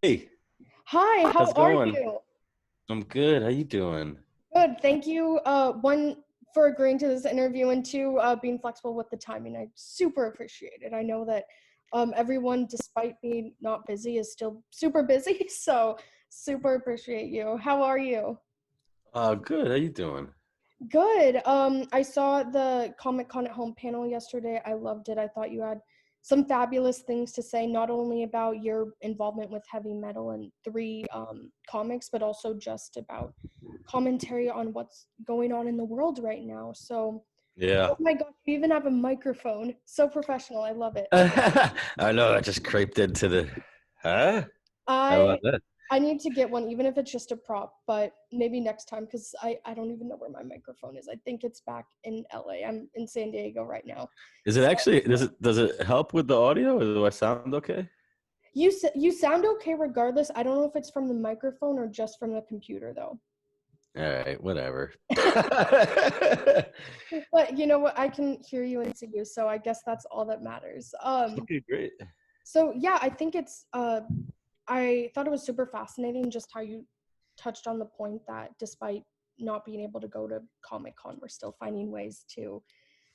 Hey, Hi, how how's it are going? you? I'm good. How you doing? Good. Thank you, one, for agreeing to this interview, and two, being flexible with the timing. I super appreciate it. I know that everyone, despite being not busy, is still super busy. So super appreciate you. How are you? Good. How you doing? Good. I saw the Comic Con at Home panel yesterday. I loved it. I thought you had some fabulous things to say, not only about your involvement with heavy metal and three comics, but also just about commentary on what's going on in the world right now. So, Yeah. oh my gosh, you even have a microphone. So professional. I love it. I know. I just creeped into the. Huh? How about I that? I need to get one, even if it's just a prop, but maybe next time, because I don't even know where my microphone is. I think it's back in LA. I'm in San Diego right now. Is it So actually? Does it help with the audio? Or do I sound okay? you sound okay regardless. I don't know if it's from the microphone or just from the computer though. All right. Whatever. But you know what? I can hear you and see you, so I guess that's all that matters. Okay. Great. So yeah, I think it's I thought it was super fascinating just how you touched on the point that despite not being able to go to Comic Con, we're still finding ways to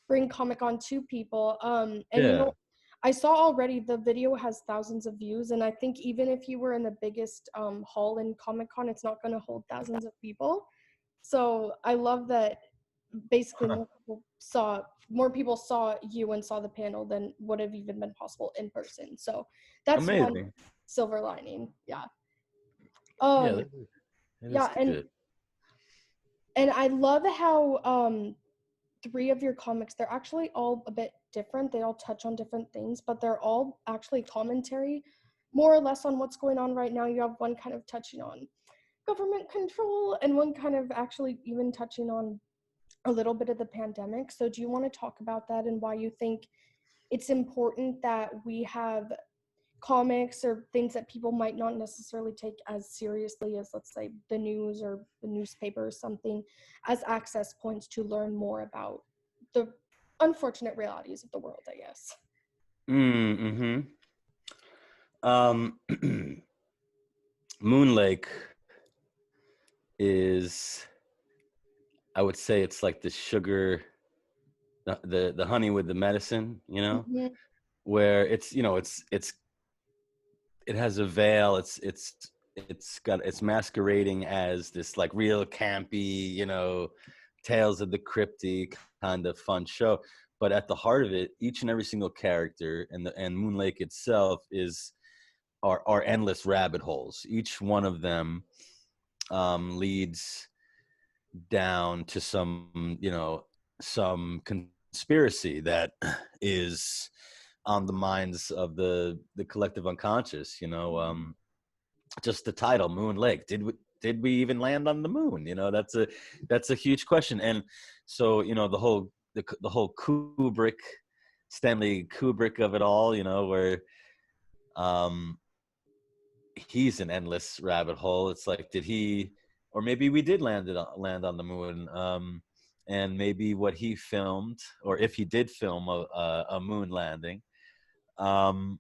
bring Comic Con to people. And you Yeah. know, I saw already the video has thousands of views, and I think even if you were in the biggest hall in Comic Con, it's not going to hold thousands of people. So I love that basically Huh. more people saw you and saw the panel than would have even been possible in person. So that's one Amazing. silver lining. Yeah. Yeah. Um That is yeah, and I love how three of your comics, they're actually all a bit different. They all touch on different things, but they're all actually commentary more or less on what's going on right now. You have one kind of touching on government control and one kind of actually even touching on a little bit of the pandemic. So do you want to talk about that and why you think it's important that we have comics or things that people might not necessarily take as seriously as, let's say, the news or the newspaper or something, as access points to learn more about the unfortunate realities of the world, I guess. Mm-hmm. Um, Moon Lake is, I would say, it's like the sugar, the honey with the medicine, Mm-hmm. where it has a veil. It's masquerading as this like real campy, Tales of the Crypty kind of fun show. But at the heart of it, each and every single character and Moon Lake itself are endless rabbit holes. Each one of them leads down to some conspiracy that is on the minds of the collective unconscious. Just the title, Moon Lake. Did we even land on the moon? That's a huge question. And so the whole Stanley Kubrick of it all, where um he's an endless rabbit hole. It's like, did he, or maybe we did land on the moon, and maybe what he filmed, or if he did film a moon landing, um,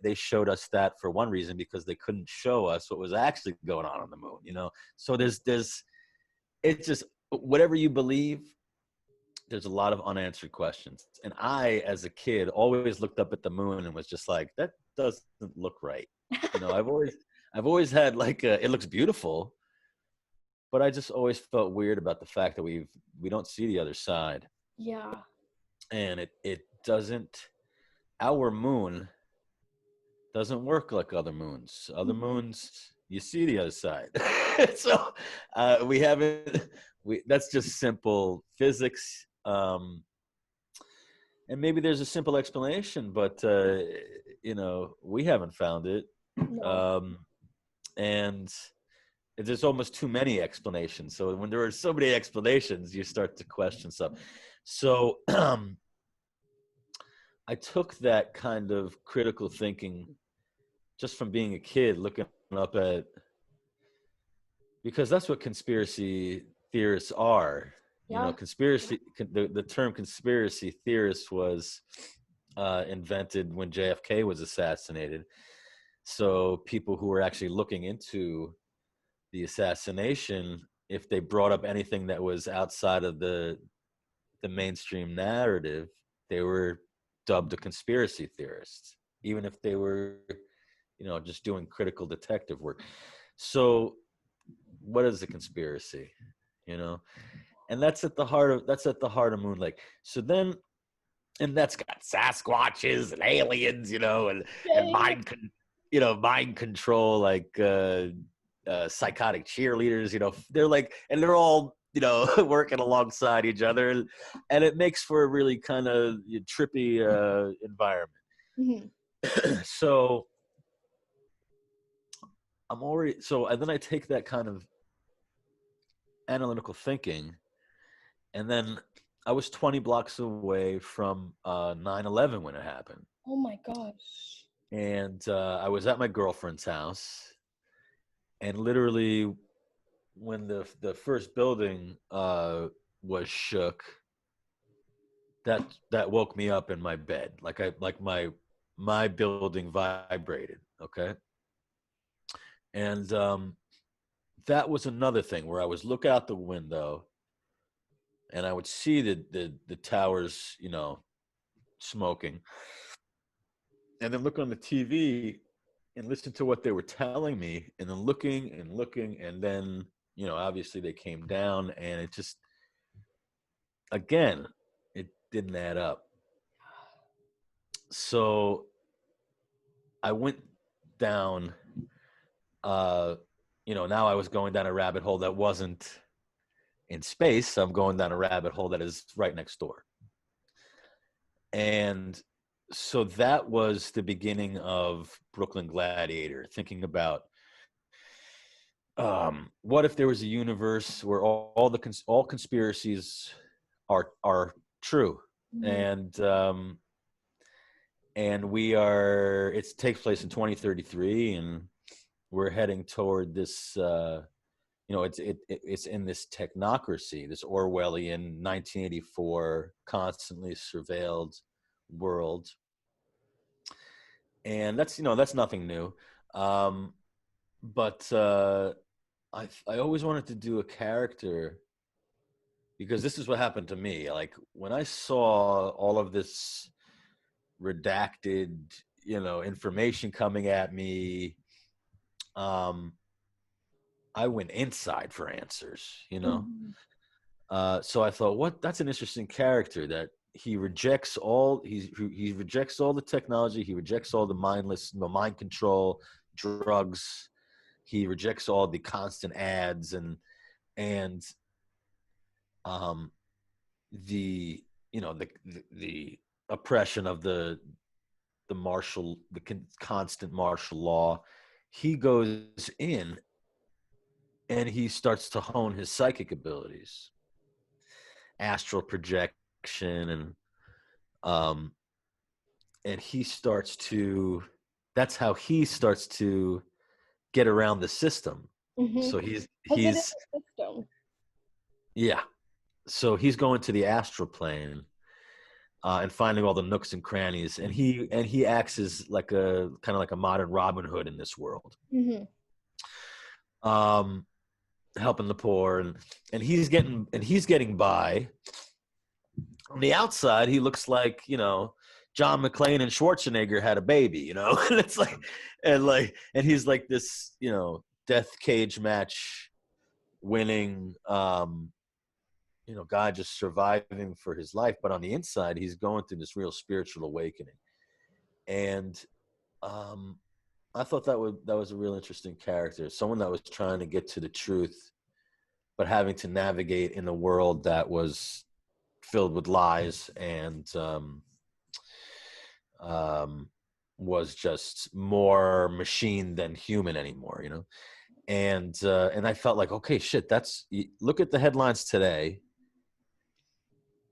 they showed us that for one reason, because they couldn't show us what was actually going on the moon. So there's it's just whatever you believe. There's a lot of unanswered questions, and I, as a kid, always looked up at the moon and was just like, that doesn't look right. I've always had like it looks beautiful, but I just always felt weird about the fact that we don't see the other side, Yeah. and it doesn't. Our moon doesn't work like other moons. Other Mm-hmm. moons, you see the other side. So we haven't. That's just simple physics. And maybe there's a simple explanation, but we haven't found it. No. Um, and there's almost too many explanations. So when there are so many explanations, you start to question stuff. So I took that kind of critical thinking just from being a kid, looking up at, because that's what conspiracy theorists are. Yeah. The term conspiracy theorist was invented when JFK was assassinated. So people who were actually looking into the assassination, if they brought up anything that was outside of the mainstream narrative, they were dubbed a conspiracy theorist, even if they were, just doing critical detective work. So what is a conspiracy? You know, and that's at the heart of Moon Lake. So then, and that's got Sasquatches and aliens, and Dang. mind control, like psychotic cheerleaders. They're like, and they're all working alongside each other, and it makes for a really kind of trippy environment. Mm-hmm. So and then I take that kind of analytical thinking, and then I was 20 blocks away from 9/11 when it happened. Oh my gosh. And I was at my girlfriend's house, and literally when the first building was shook, that woke me up in my bed, like my building vibrated. Okay. And that was another thing where I was look out the window, and I would see the towers, smoking, and then look on the TV and listen to what they were telling me, and then looking, and then obviously they came down, and it just, again, it didn't add up. So I went down, now I was going down a rabbit hole that wasn't in space. So I'm going down a rabbit hole that is right next door. And so that was the beginning of Brooklyn Gladiator, thinking about what if there was a universe where all conspiracies are true, Mm-hmm. and it takes place in 2033, and we're heading toward this. It's in this technocracy, this Orwellian 1984 constantly surveilled world, and that's nothing new. But I always wanted to do a character, because this is what happened to me. Like when I saw all of this redacted, information coming at me, um, I went inside for answers. Mm-hmm. So I thought, that's an interesting character, that he rejects he rejects all the technology, he rejects all the mind control, drugs, he rejects all the constant ads, and um the the oppression of the constant martial law. He goes in and he starts to hone his psychic abilities, astral projection, um and he starts to that's how he starts to get around the system. Mm-hmm. So he's Because it is he's a system. yeah, so he's going to the astral plane, and finding all the nooks and crannies, and he acts as like a kind of like a modern Robin Hood in this world, Mm-hmm. um, helping the poor, and he's getting by. On the outside, he looks like John McClane and Schwarzenegger had a baby, and it's like, and he's like this, death cage match winning, guy, just surviving for his life. But on the inside, he's going through this real spiritual awakening. And I thought that was a real interesting character, someone that was trying to get to the truth, but having to navigate in a world that was filled with lies, and was just more machine than human anymore. And I felt like, okay, shit, look at the headlines today.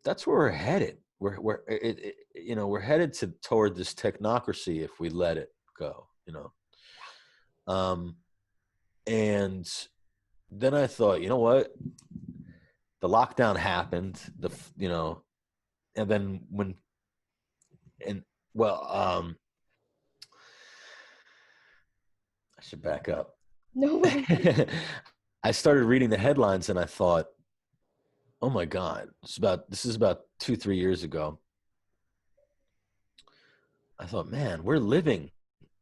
That's where we're headed. We're headed toward this technocracy if we let it go. Um, and then I thought, you know what? The lockdown happened. And then and well, I should back up. No worries. I started reading the headlines and I thought, oh my God, this is about 2-3 years ago. I thought, man, we're living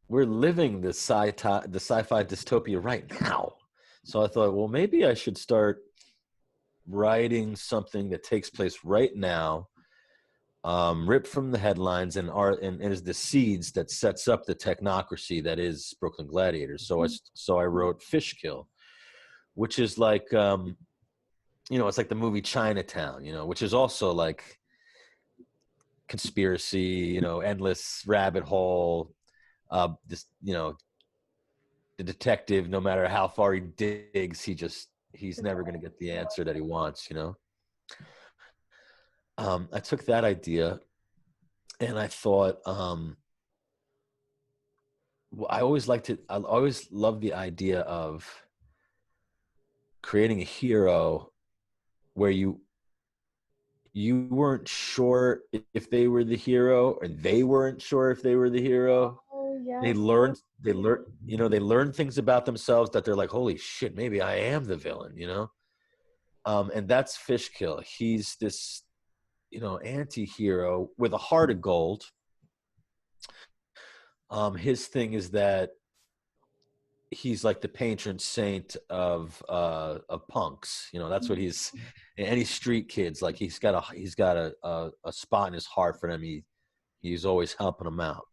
the sci-fi dystopia right now. So I thought, well, maybe I should start writing something that takes place right now, ripped from the headlines, and is the seeds that sets up the technocracy that is Brooklyn Gladiators. So I wrote Fishkill, which is like it's like the movie Chinatown, which is also like conspiracy, endless rabbit hole. This the detective, no matter how far he digs, he's never going to get the answer that he wants. I took that idea and I thought, well, I always loved the idea of creating a hero where you weren't sure if they were the hero, or they weren't sure if they were the hero. Oh They yes. learned, they learned things about themselves that they're like, holy shit, maybe I am the villain. And that's Fishkill. He's this, anti-hero with a heart of gold. His thing is that he's like the patron saint of punks. That's what he's. Any street kids, like he's got a spot in his heart for them. He's always helping them out.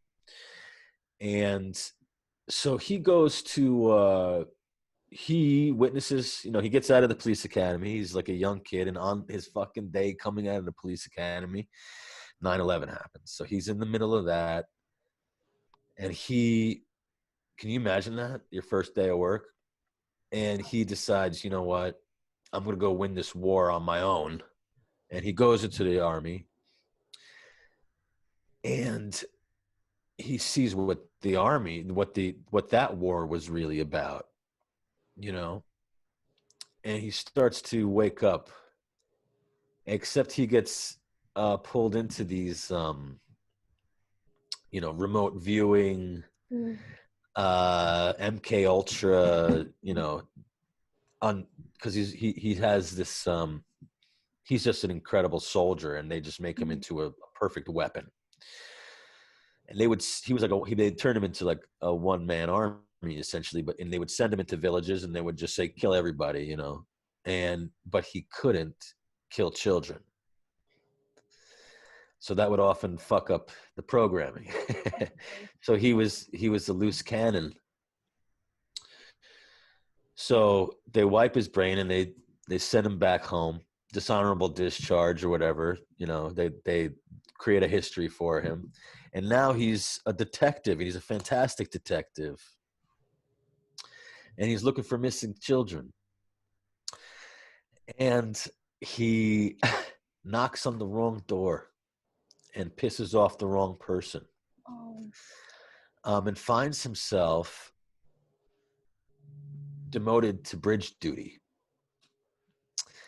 And so he witnesses, he gets out of the police academy. He's like a young kid, and on his fucking day coming out of the police academy, 9/11 happens. So he's in the middle of that. And can you imagine that? Your first day of work? And he decides, you know what? I'm going to go win this war on my own. And he goes into the army. And he sees what the army, what that war was really about, you know? And he starts to wake up, except he gets pulled into these, remote viewing, Mm. MK Ultra, on because he has this he's just an incredible soldier, and they just make him into a perfect weapon. And they'd turn him into like a one-man army essentially, and they would send him into villages and they would just say kill everybody, but he couldn't kill children. So that would often fuck up the programming. So he was a loose cannon. So they wipe his brain and they send him back home, dishonorable discharge or whatever. They create a history for him, and now he's a detective. And he's a fantastic detective, and he's looking for missing children. And he knocks on the wrong door and pisses off the wrong person, and finds himself demoted to bridge duty.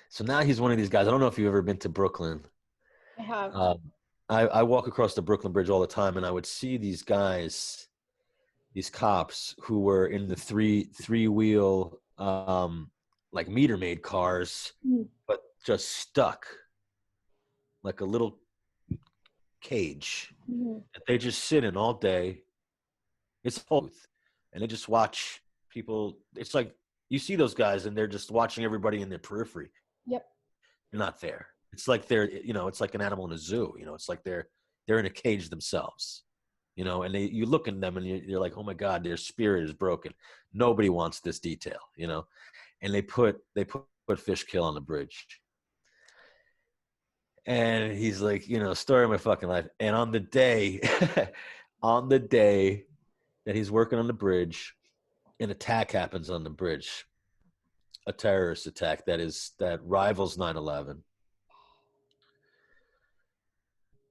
So now he's one of these guys. I don't know if you've ever been to Brooklyn. I have. I walk across the Brooklyn Bridge all the time, and I would see these guys, these cops who were in the three-wheel like meter maid cars, but just stuck like a little cage that they just sit in all day. It's both, and they just watch people. It's like you see those guys, and they're just watching everybody in their periphery. Yep. You're not there. It's like it's like an animal in a zoo. It's like they're in a cage themselves. And you look at them and you're like, oh my God, their spirit is broken. Nobody wants this detail, And they put Fishkill on the bridge. And he's like, story of my fucking life. And on the day, on the day that he's working on the bridge, an attack happens on the bridge, a terrorist attack that rivals 9/11.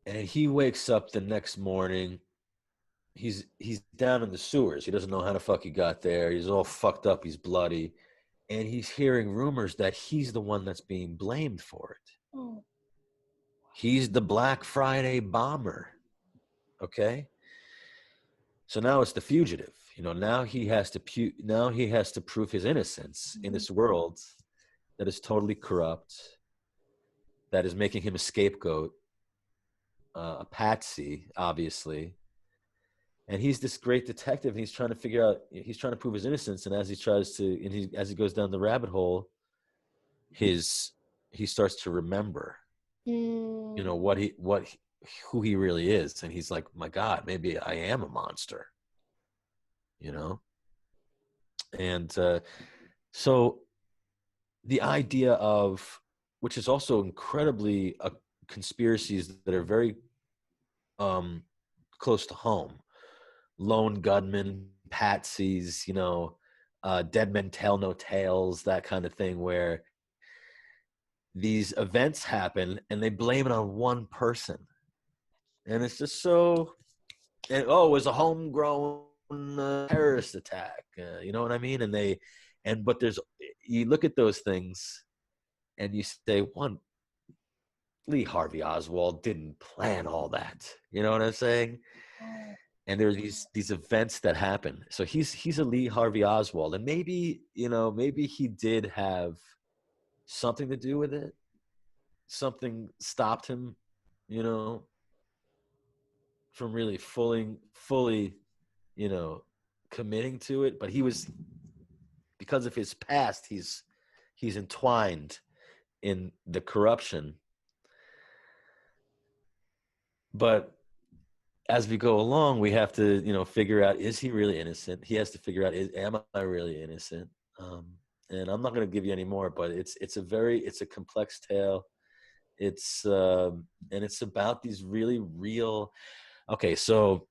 And he wakes up the next morning. He's down in the sewers. He doesn't know how the fuck he got there. He's all fucked up. He's bloody. And he's hearing rumors that he's the one that's being blamed for it. Oh. He's the Black Friday bomber. Okay? So now it's the fugitive. now he has to prove his innocence in this world that is totally corrupt, that is making him a scapegoat, a patsy, obviously. And he's this great detective, and he's trying to prove his innocence. And as as he goes down the rabbit hole, he starts to remember, Mm. who he really is. And he's like, my God, maybe I am a monster, you know? And so the idea of, which is also incredibly conspiracies that are very close to home, lone gunmen, patsies, dead men tell no tales, that kind of thing, where these events happen and they blame it on one person. And it's just it was a homegrown terrorist attack. You know what I mean? But you look at those things and you say, one, Lee Harvey Oswald didn't plan all that. You know what I'm saying? And there are these events that happen. So he's a Lee Harvey Oswald, and maybe he did have something to do with it. Something stopped him, you know, from really fully, committing to it. But because of his past, he's entwined in the corruption. But as we go along, we have to, figure out, is he really innocent? He has to figure out, am I really innocent? And I'm not going to give you any more, but it's a complex tale. And it's about these really real. Okay, so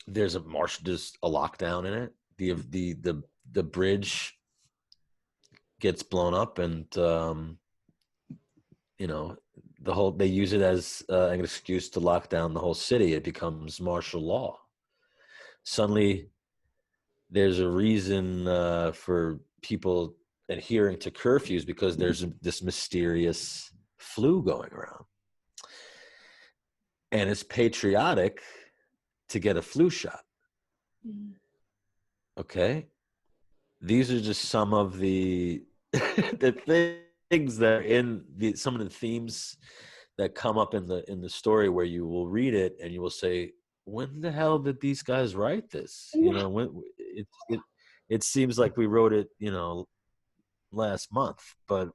there's a lockdown in it. The bridge gets blown up, and they use it as an excuse to lock down the whole city. It becomes martial law. Suddenly, there's a reason for people adhering to curfews, because there's this mysterious flu going around. And it's patriotic to get a flu shot. Okay? These are just some of the the things that are in some of the themes that come up in the story, where you will read it and you will say, when the hell did these guys write this? When it seems like we wrote it, last month, but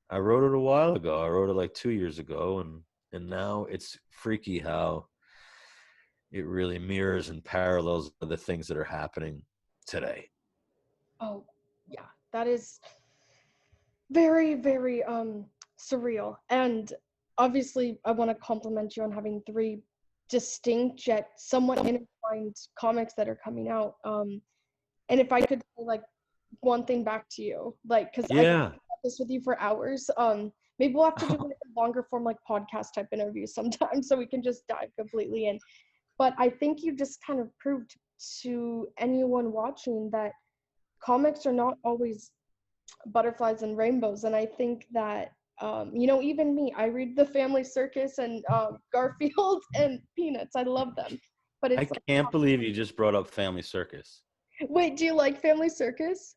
I wrote it a while ago. I wrote it like 2 years ago, and now it's freaky how it really mirrors and parallels the things that are happening today. Oh, yeah. That is very, very surreal. And obviously, I want to compliment you on having 3 distinct yet somewhat intertwined comics that are coming out. And if I could say, like, one thing back to you, like, because I could talk this with you for hours. Maybe we'll have to do like a longer form, like podcast type interview sometime, so we can just dive completely in. But I think you just kind of proved to anyone watching that comics are not always butterflies and rainbows. And I think that even me, I read The Family Circus and Garfield and Peanuts. I love them. But I it's can't believe you just brought up Family Circus. Wait, do you like Family Circus?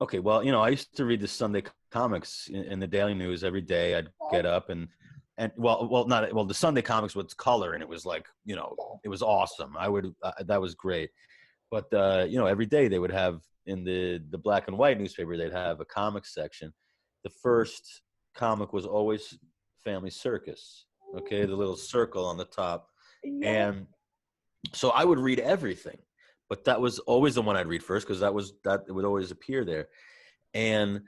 Okay, well, I used to read the Sunday comics in the Daily News every day. I'd get up and the Sunday comics with color, and it was like, it was awesome. That was great. But every day they would have, in the black and white newspaper, they'd have a comics section. The first comic was always Family Circus. Okay, the little circle on the top. Yeah. And so I would read everything, but that was always the one I'd read first, because that it would always appear there. And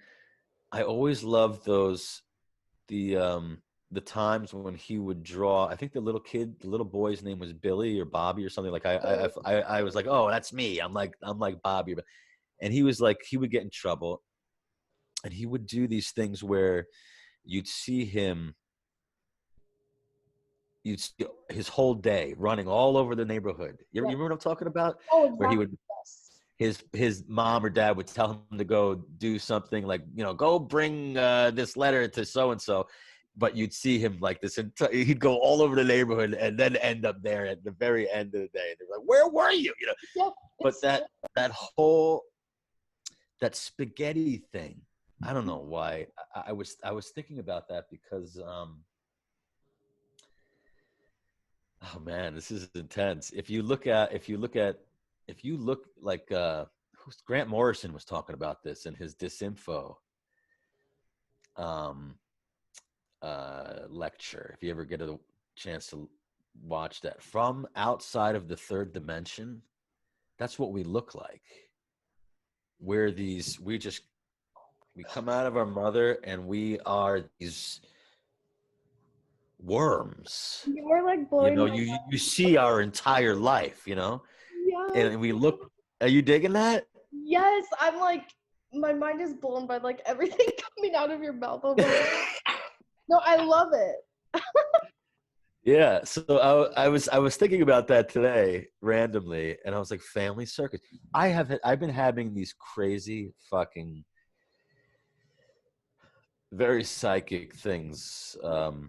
I always loved the times when he would draw. I think the little boy's name was Billy or Bobby or something. Like I was like, oh, that's me. I'm like Bobby. And he was like, he would get in trouble, and he would do these things where you'd see his whole day running all over the neighborhood. You remember what I'm talking about? Oh, exactly. Where he would, his mom or dad would tell him to go do something, like, go bring this letter to so and so, but you'd see him like this entire, he'd go all over the neighborhood and then end up there at the very end of the day. They're like, where were you? You know, Yep. but that whole, that spaghetti thing, I don't know why. I was thinking about that because oh man, this is intense. If you look like Grant Morrison was talking about this in his Disinfo um lecture. If you ever get a chance to watch that, from outside of the third dimension, that's what we look like. We're these, we come out of our mother and we are these worms. You were like You blowing know, my you see our entire life, you know, Yes. and we look. Are you digging that? Yes. I'm like, my mind is blown by like everything coming out of your mouth. I'm like, no, I love it. Yeah. So I was thinking about that today randomly, and I was like, family circus. I've been having these crazy fucking very psychic things, Parallel.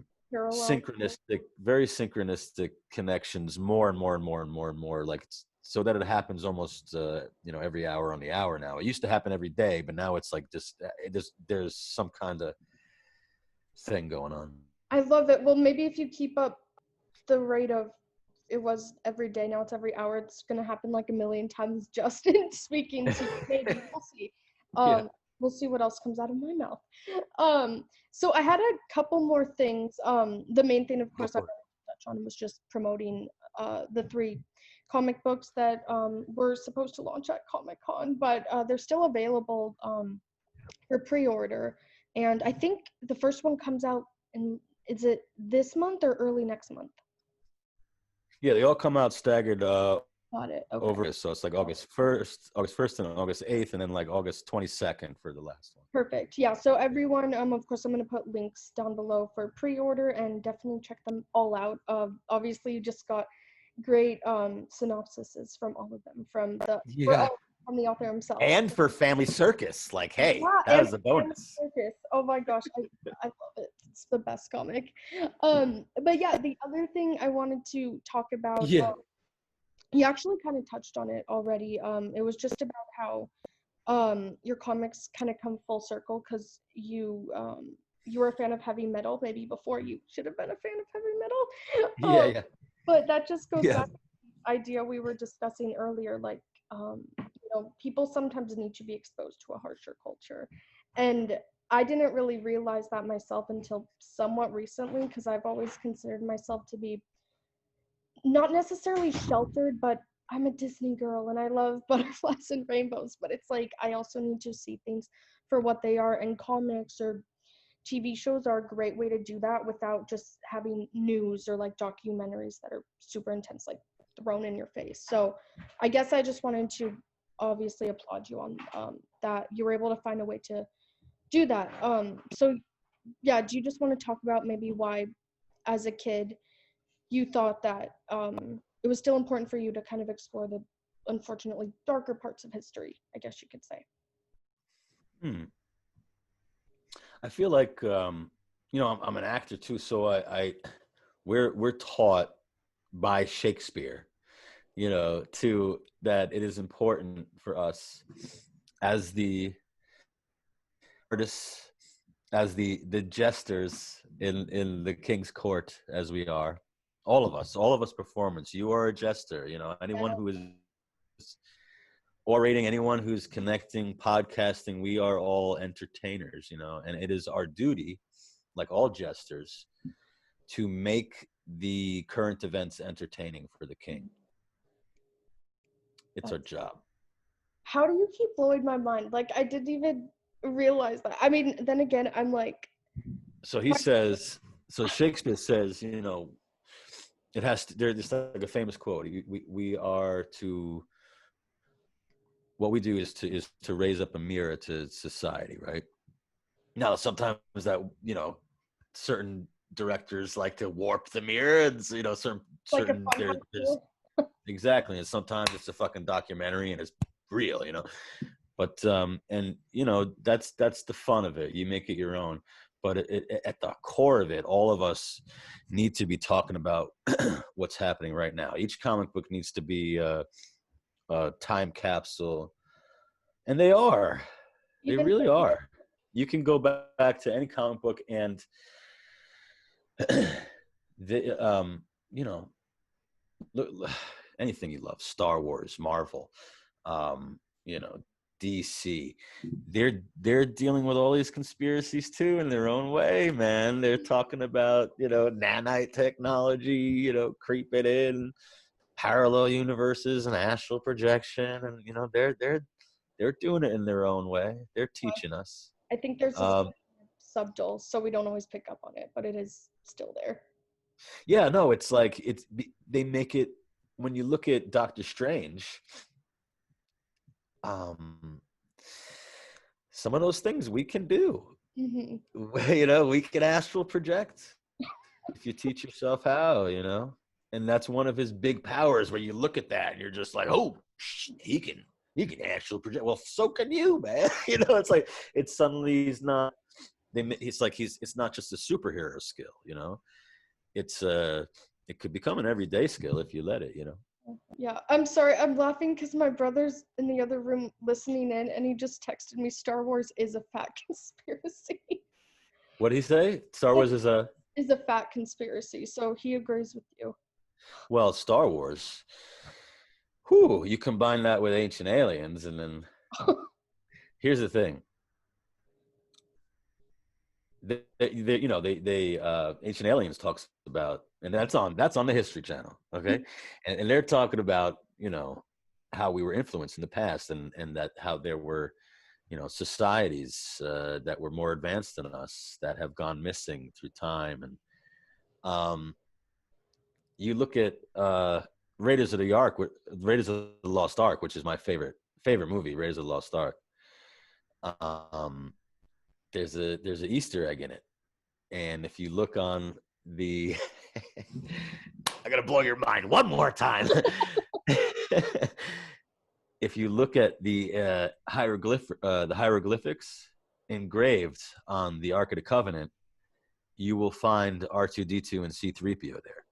synchronistic, very synchronistic connections, more and more and more and more and more, like so that it happens almost every hour on the hour now. It used to happen every day, but now it's like just there's some kind of thing going on. I love it. Well, maybe if you keep up the rate of, it was every day, now it's every hour, it's gonna happen like a million times just in speaking to you. Maybe we'll see. Yeah. We'll see what else comes out of my mouth. So I had a couple more things. The main thing, of course, I wanted to touch on was just promoting the 3 comic books that were supposed to launch at Comic-Con, but they're still available for pre-order. And I think the first one comes out in, is it this month or early next month? Yeah, they all come out staggered Got it. Okay. over, so it's like August 1st and August 8th, and then like August 22nd for the last one. Perfect. Yeah. So everyone, of course, I'm going to put links down below for pre-order, and definitely check them all out. Obviously, you just got great synopsises from all of them, from Yeah. from the author himself. And for Family Circus, like, hey, Yeah, that and is a bonus. Circus. Oh my gosh, I love it. It's the best comic. But yeah, the other thing I wanted to talk about, Yeah. you actually kind of touched on it already. It was just about how your comics kind of come full circle, because you were a fan of heavy metal maybe before you should have been a fan of heavy metal. Yeah, yeah. But that just goes Yeah. back to the idea we were discussing earlier, like people sometimes need to be exposed to a harsher culture, and I didn't really realize that myself until somewhat recently, because I've always considered myself to be not necessarily sheltered, but I'm a Disney girl and I love butterflies and rainbows, but it's like I also need to see things for what they are, and comics or TV shows are a great way to do that without just having news or like documentaries that are super intense, like thrown in your face. So I guess I just wanted to obviously applaud you on that you were able to find a way to do that. So yeah, do you just want to talk about maybe why as a kid you thought that it was still important for you to kind of explore the unfortunately darker parts of history, I guess you could say? I feel like I'm an actor too, so we're taught by Shakespeare, to that it is important for us as the artists, as the jesters in the king's court, as we are, all of us performers. You are a jester, anyone who is orating, anyone who's connecting, podcasting, we are all entertainers, and it is our duty, like all jesters, to make the current events entertaining for the king. It's our job. How do you keep blowing my mind? Like, I didn't even realize that. I mean, then again, I'm like, so Shakespeare says, it has to, there's like a famous quote. We are to, what we do is to raise up a mirror to society, right? Now, sometimes that, certain directors like to warp the mirror, and like a certain fun there's exactly, and sometimes it's a fucking documentary and it's real, but and that's the fun of it. You make it your own. but at the core of it, all of us need to be talking about what's happening right now. Each comic book needs to be a time capsule, and they are. They Even really are. You can go back to any comic book and you know, look, anything you love, Star Wars, Marvel, you know, DC, they're dealing with all these conspiracies too in their own way, man. They're talking about, you know, nanite technology, you know, creeping in, parallel universes and astral projection, and you know, they're doing it in their own way. They're teaching us. I think there's just Um, subtle, so we don't always pick up on it, but it is still there. yeah, no, it's like they make it when you look at Doctor Strange. Um, some of those things we can do. Hmm. You know, we can astral project if you teach yourself how, you know. And that's one of his big powers where you look at that and you're just like, oh, he can astral project. Well, so can you, man. You know, it's like it's suddenly he's not it's like it's not just a superhero skill, you know. It's it could become an everyday skill if you let it, you know. Yeah, I'm sorry. I'm laughing because my brother's in the other room listening in, and he just texted me, "Star Wars is a fat conspiracy." What did he say? Star Wars is a Is a fat conspiracy, so he agrees with you. well, Star Wars. Whew, you combine that with Ancient Aliens, and then here's the thing. You know, they Ancient Aliens talks about, and that's on the History Channel, okay, and they're talking about, you know, how we were influenced in the past, and that how there were, you know, societies that were more advanced than us that have gone missing through time, and you look at Raiders of the Ark, Raiders of the Lost Ark, which is my favorite movie, Raiders of the Lost Ark. Um, there's an Easter egg in it, and if you look on the, I gotta blow your mind one more time. If you look at the hieroglyphics engraved on the Ark of the Covenant, you will find R2D2 and C3PO there.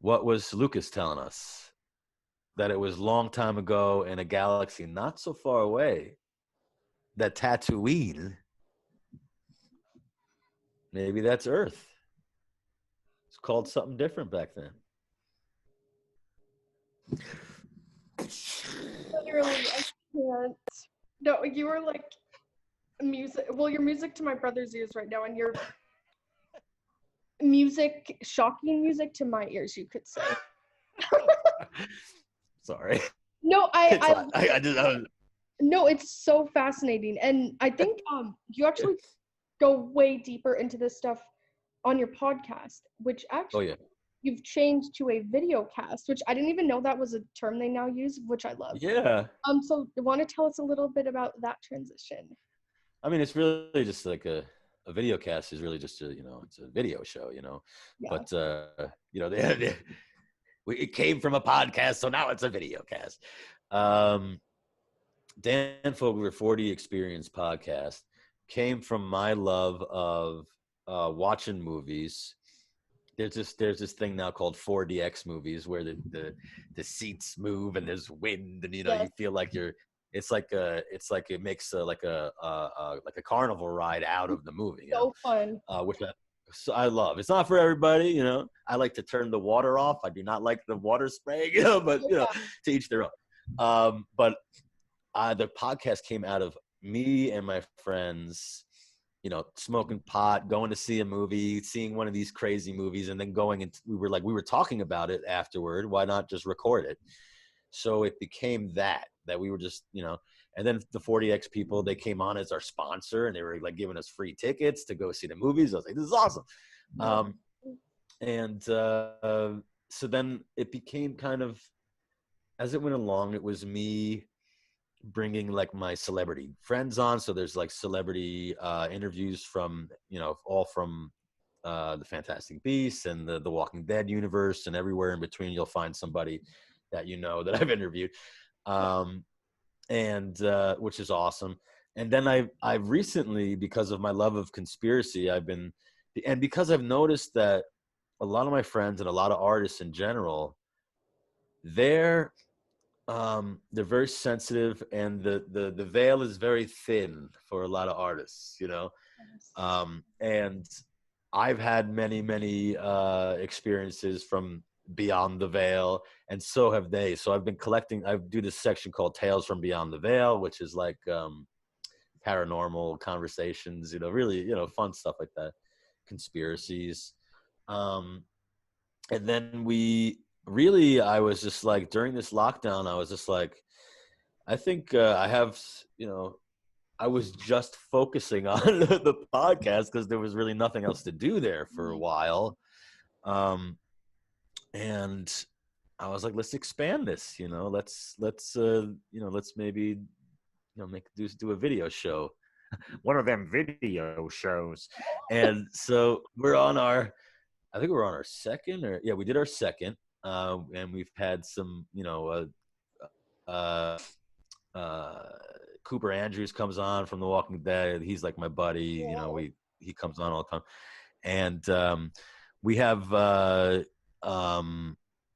What was Lucas telling us? That it was a long time ago in a galaxy not so far away, that Tatooine, maybe that's Earth. It's called something different back then. Literally, I can't. No, you were like music. Well, you're music to my brother's ears right now, and you're music, shocking music to my ears, you could say. Sorry. No, I just no, it's so fascinating, and I think you actually go way deeper into this stuff on your podcast, which oh actually yeah, you've changed to a videocast, which I didn't even know that was a term they now use, which I love. yeah. So want to tell us a little bit about that transition? I mean, it's really just like a video cast is really just a, you know, it's a video show, you know. Yeah. But you know, it came from a podcast, so now it's a video cast. Dan Fogler 40 Experience podcast came from my love of watching movies. There's this thing now called 4DX movies where the seats move and there's wind, and you know, Yes. you feel like you're it's like it makes like a carnival ride out of the movie, you know? So fun. Which I love. It's not for everybody, you know. I like to turn the water off. I do not like the water spraying, you know, but you know, to each their own. But the podcast came out of me and my friends, you know, smoking pot, going to see a movie, seeing one of these crazy movies, and then going and we were talking about it afterward. Why not just record it? So it became that we were just, you know, and then the 40X people, they came on as our sponsor and they were like giving us free tickets to go see the movies. I was like, this is awesome. So then it became kind of, as it went along, it was me bringing like my celebrity friends on. So there's like celebrity interviews from, you know, all from the Fantastic Beasts and the Walking Dead universe, and everywhere in between you'll find somebody that you know that I've interviewed, and which is awesome. and then I've recently, because of my love of conspiracy, and because I've noticed that a lot of my friends and a lot of artists in general, they're they're very sensitive, and the veil is very thin for a lot of artists, you know. And I've had many experiences from beyond the veil, and so have they. So I've been collecting. I do this section called Tales from Beyond the Veil, which is like paranormal conversations, you know, really, you know, fun stuff like that, conspiracies. Um, and then I was just like, during this lockdown, I was just like, I think I have, you know, I was just focusing on the podcast because there was really nothing else to do there for a while. And I was like, let's expand this, you know, let's maybe, you know, do a video show, one of them video shows. And so I think we're on our second, or yeah, we did our second, and we've had some, you know, uh, uh, Cooper Andrews comes on from The Walking Dead. He's like my buddy. You know, he comes on all the time, and we have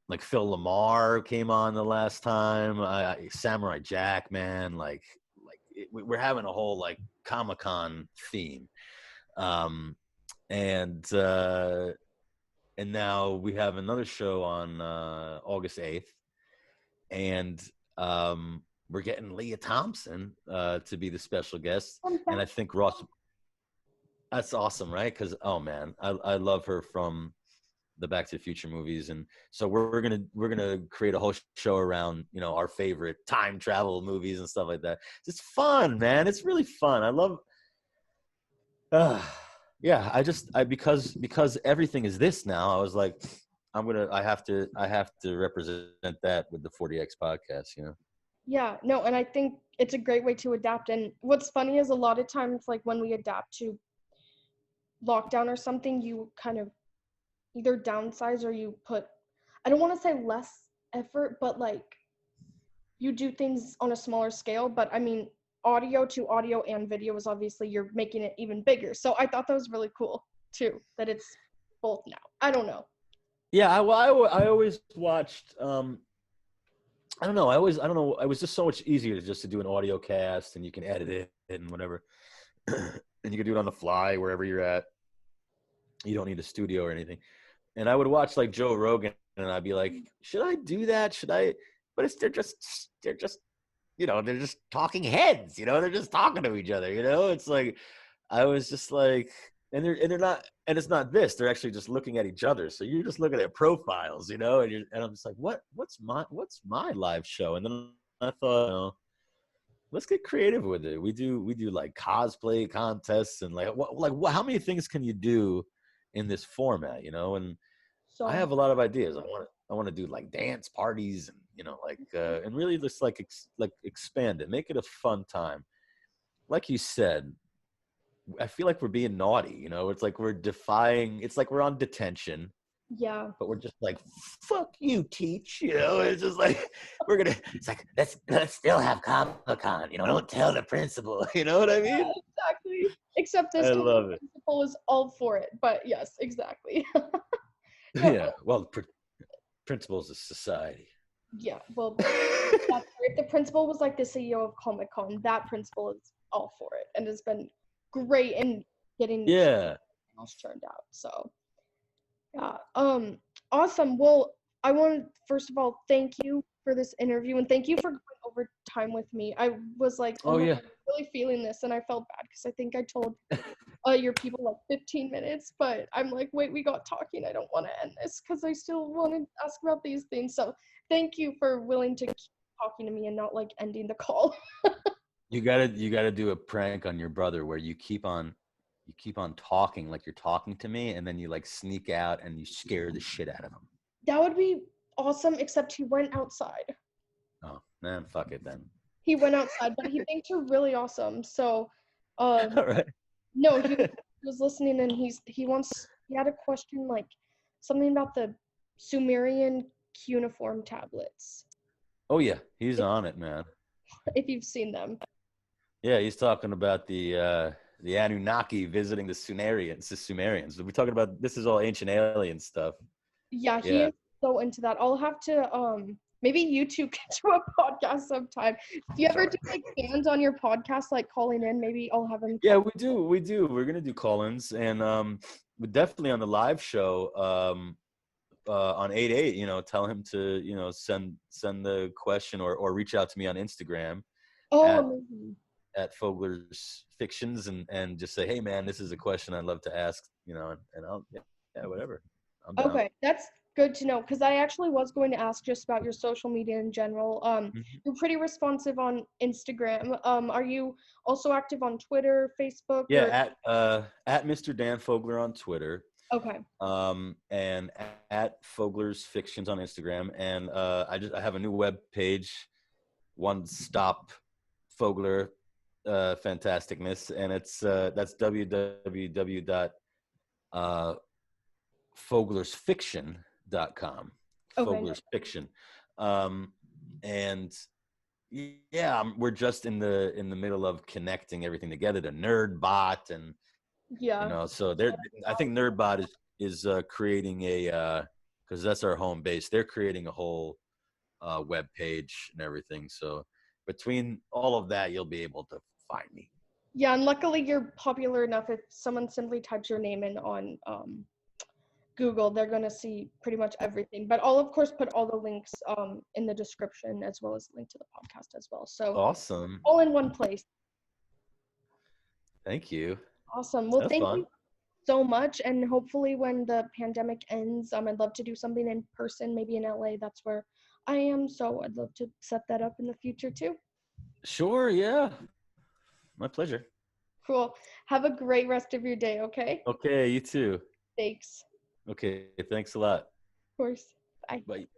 like Phil Lamar came on the last time. Samurai Jack, man, we're having a whole like Comic-Con theme, um, and now we have another show on August 8th, and we're getting Leah Thompson to be the special guest, and I think Ross. That's awesome, right? Because oh man, I love her from the Back to the Future movies, and so we're gonna create a whole show around, you know, our favorite time travel movies and stuff like that. It's fun, man. It's really fun. I love. Yeah, because everything is this now. I was like, I have to represent that with the 40X podcast, you know. Yeah, no, and I think it's a great way to adapt. And what's funny is a lot of times, like when we adapt to lockdown or something, you kind of either downsize or you put, I don't want to say less effort, but like you do things on a smaller scale. But I mean, audio to audio and video is obviously you're making it even bigger. So I thought that was really cool too, that it's both now. I don't know. Yeah, I always watched. I don't know. I don't know. It was just so much easier just to do an audio cast, and you can edit it and whatever, and you can do it on the fly wherever you're at. You don't need a studio or anything. And I would watch like Joe Rogan, and I'd be like, should I do that? Should I? But they're just, you know, they're just talking heads. You know, they're just talking to each other. You know, it's like I was just like, and they're not, and it's not this. They're actually just looking at each other. So you're just looking at profiles, you know, and I'm just like, what's my live show? And then I thought, you know, let's get creative with it. We do like cosplay contests and how many things can you do in this format, you know? And I So have a lot of ideas. I want to do like dance parties, and you know, like and really just like expand it, make it a fun time. Like you said, I feel like we're being naughty, you know. It's like we're defying. It's like we're on detention, yeah, but we're just like, fuck you, teach. You know, it's just like It's like let's still have Comic-Con. You know, don't tell the principal. You know what I yeah, mean? exactly. Except this I time the love it. principal is all for it. But yes, exactly. No, Yeah. Well, principals of society. yeah. Well, that's great. The principal was like the CEO of Comic Con. That principal is all for it, and has been great in getting Yeah. else turned out. So yeah. Awesome. Well, I want to first of all thank you for this interview and thank you for going over time with me. I was like, oh Oh my yeah. God, I'm really feeling this, and I felt bad because I think I told your people like 15 minutes, but I'm like, wait, we got talking. I don't want to end this because I still want to ask about these things. So thank you for willing to keep talking to me and not like ending the call. You gotta do a prank on your brother where you keep on talking like you're talking to me, and then you like sneak out and you scare the shit out of him. That would be awesome, except he went outside. Oh man, fuck it then. He went outside, but he thinks you're really awesome. So, um, All right. no, he was listening, and he had a question like something about the Sumerian cuneiform tablets. Oh yeah, he's If, on it, man. if you've seen them. Yeah, he's talking about the Anunnaki visiting the Sumerians. We're talking about this is all ancient alien stuff. Yeah, he Yeah. is so into that. I'll have to maybe you two can do a podcast sometime. Do you ever Sorry. do like fans on your podcast, like calling in? Maybe I'll have him Yeah, call. we do. We do. We're gonna do call-ins, and we're definitely on the live show on 8/8. Tell him to send the question or reach out to me on Instagram Oh, at amazing. Fogler's Fictions and just say, hey man, this is a question I'd love to ask. And I'll yeah, whatever. I'm down. Okay, that's good to know because I actually was going to ask just about your social media in general. Mhm. You're pretty responsive on Instagram. Are you also active on Twitter, Facebook, Yeah, or at Mr. Dan Fogler on Twitter. okay? And at Fogler's Fictions on Instagram. And I have a new web page, One Stop Fogler Fantasticness, and that's www.foglersfiction.com. Okay. Fogler's Fiction, um, and yeah, we're just in the middle of connecting everything together. The Nerdbot and Yeah. so I think Nerdbot is creating a because that's our home base. They're creating a whole web page and everything. So between all of that, you'll be able to find me. Yeah, and luckily you're popular enough. If someone simply types your name in on Google, they're gonna see pretty much everything. But I'll of course put all the links in the description as well as link to the podcast as well. So Awesome. all in one place. Thank you. Awesome. Well, That's thank fun. you so much, and hopefully when the pandemic ends, I'd love to do something in person, maybe in LA. That's where I am, so I'd love to set that up in the future too. Sure. Yeah. My pleasure. Cool. Have a great rest of your day, okay? Okay. You too. Thanks. Okay. Thanks a lot. Of course. Bye. Bye.